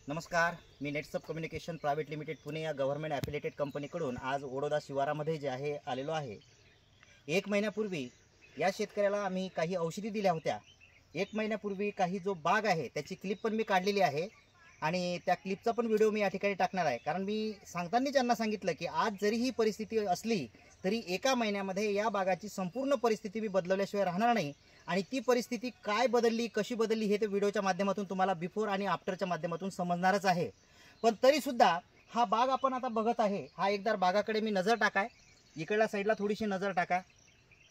नमस्कार, मी नेटसब communication private limited Pune या government affiliated कंपनीकडून आज ओडोदा शिवारामध्ये जे आहे आलेलो आहे। 1 महिन्यापूर्वी या शेतकऱ्याला आम्ही काही औषधी दिल्या होत्या। 1 महिन्यापूर्वी काही जो बाग आहे त्याची क्लिप पण मी काढलेली आहे आणि त्या क्लिपचा पण व्हिडिओ मी या ठिकाणी टाकणार आहे। कारण मी सांगताना त्यांना सांगितलं की आज जरी ही परिस्थिती असली तरी 1 महिन्यामध्ये या बागाची संपूर्ण परिस्थिती मी बदलवल्याशिवाय राहणार नाही आणि ती परिस्थिती काय बदलली कशी बदलली हे ते व्हिडिओच्या माध्यमातून तुम्हाला बिफोर आणि आफ्टरच्या माध्यमातून समजणारच आहे। पण तरी सुद्धा हा बाग आपण आता बघत आहे, हा एकदा बागाकडे मी नजर टाकाय, इकडल्या साईडला थोडीशी नजर टाका,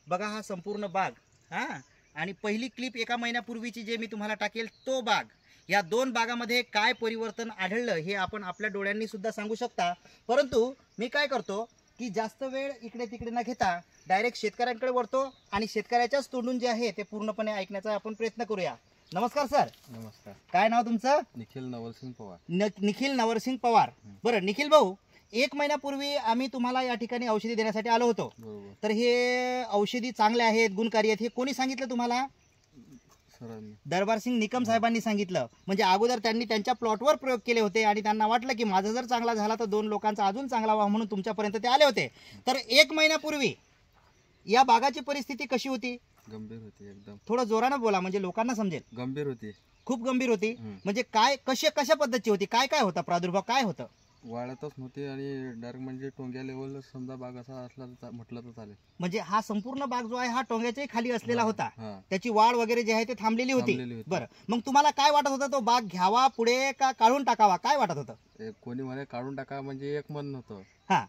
बघा हा संपूर्ण बाग हां। आणि पहिली क्लिप 1 महिन्यापूर्वीची जे मी तुम्हाला टाकेल तो बाग, या दोन बागामध्ये काय परिवर्तन आढळलं हे आपण आपल्या डोळ्यांनी सुद्धा सांगू शकता। परंतु मी काय करतो की जास्त वेळ इकडे तिकडे न घेता डायरेक्ट शेतकऱ्यांकडे वळतो आणि शेतकऱ्याच्याच तोंडून जे आहे ते पूर्णपणे ऐकण्याचा आपण प्रयत्न करूया। नमस्कार सर। नमस्कार। काय नाव तुमचं? निखिल नवरसिंग पवार। निखिल नवरसिंग पवार। बरं निखिल भाऊ, 1 महिन्यापूर्वी आम्ही तुम्हाला या ठिकाणी औषधी देण्यासाठी आलो होतो। तर हे औषधी चांगले आहेत, गुणकारी आहेत, हे कोणी सांगितलं तुम्हाला? दरबार सिंग निकम साहेबांनी सांगितलं। म्हणजे अगोदर त्यांनी त्यांच्या प्लॉटवर प्रयोग केले होते आणि त्यांना वाटलं की माझा जर चांगला झाला तर 2 लोकांचा अजून चांगला व्हावा म्हणून तुमच्यापर्यंत ते आले होते। तर 1 महिन्यापूर्वी या बागाची परिस्थिती कशी होती? गंभीर होती एकदम। थोडं जोरानं बोला म्हणजे लोकांना समजेल। गंभीर होती, खूप गंभीर होती। म्हणजे काय कशा पद्धतीची होती, काय काय होता प्रादुर्भाव, काय होतं? वाढतच नव्हती आणि डायरेक्ट म्हणजे टोंग्या लेवल समजा बाग असा असला तर म्हटलं तर चालेल। म्हणजे हा संपूर्ण बाग जो आहे हा टोंग्याच्याही खाली असलेला होता, त्याची वाढ वगैरे जे आहे ते थांबलेली होती। बरं, मग तुम्हाला काय वाटत होतं, तो बाग घ्यावा पुढे का काढून टाकावा, काय वाटत होतं? कोणी म्हणे काढून टाका, म्हणजे एक मन नव्हतं। हा,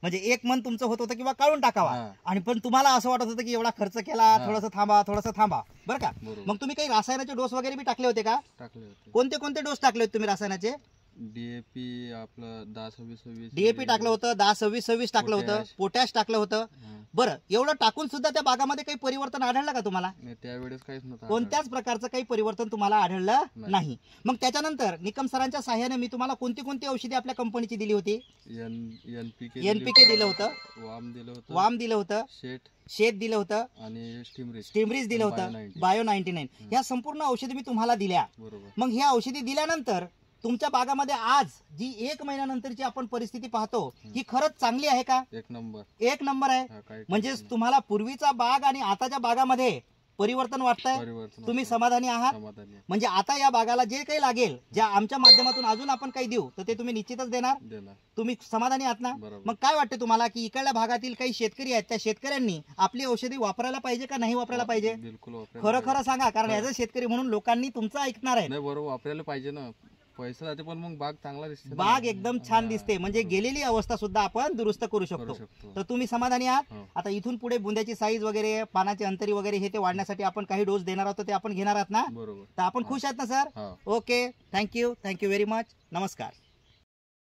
म्हणजे एक मन तुमचं होत होतं किंवा काढून टाकावा, आणि पण तुम्हाला असं वाटत होतं की एवढा खर्च केला, थोडंसं थांबा बरं का। मग तुम्ही काही रासायनाचे डोस वगैरे बी टाकले होते का? टाकले होते। कोणते डोस टाकले होते तुम्ही रासायनाचे? डीएपी आपलं 10-26-26 डीएपी टाकलं होतं, 10-26-26 टाकलं होतं, पोटॅश टाकलं होतं। बरं, एवढं टाकून सुद्धा त्या बागामध्ये काही परिवर्तन आढळलं का तुम्हाला? त्यावेळेस काहीच नव्हतं, कोणत्याच प्रकारचं काही परिवर्तन तुम्हाला आढळलं नाही। मग त्याच्यानंतर निकम सरांच्या सहाय्याने मी तुम्हाला कोणती औषधी आपल्या कंपनीची दिली होती? एनपीके दिलं होतं, वाम दिलं होतं, शेत दिलं होतं आणि स्टिमरीज दिलं होतं, बायो 99। ह्या संपूर्ण औषधी मी तुम्हाला दिल्या। मग ह्या औषधी दिल्यानंतर तुमच्या बागामध्ये आज जी 1 महिन्यानंतरची आपण परिस्थिती पाहतो ही खरंच चांगली आहे का? एक नंबर आहे। म्हणजे तुम्हाला पूर्वीचा बाग आणि आताच्या बागामध्ये परिवर्तन वाटतंय, तुम्ही समाधानी आहात? म्हणजे आता या बागाला जे काही लागेल, ज्या आमच्या माध्यमातून अजून आपण काही देऊ तर ते तुम्ही निश्चितच देणार, तुम्ही समाधानी आहात ना? मग काय वाटतं तुम्हाला की इकडल्या भागातील काही शेतकरी आहेत, त्या शेतकऱ्यांनी आपली औषधी वापरायला पाहिजे का नाही वापरायला पाहिजे? खरं सांगा, कारण ॲज अ शेतकरी म्हणून लोकांनी तुमचं ऐकणार आहे। बरोबर, वापरायला पाहिजे ना, पैसा जाते पण मग बाग चांगला दिसते, बाग एकदम छान दिसते, म्हणजे गेलेली अवस्था सुद्धा आपण दुरुस्त करू शकतो। तर तुम्ही समाधानी आहात? आता इथून पुढे बुंद्याची साईज वगैरे, पानाची अंतरी वगैरे हे ते वाढण्यासाठी आपण काही डोस देणार आहोत, ते आपण घेणार आहात ना? तर आपण खुश आहात ना sir? Okay, thank you very much, नमस्कार।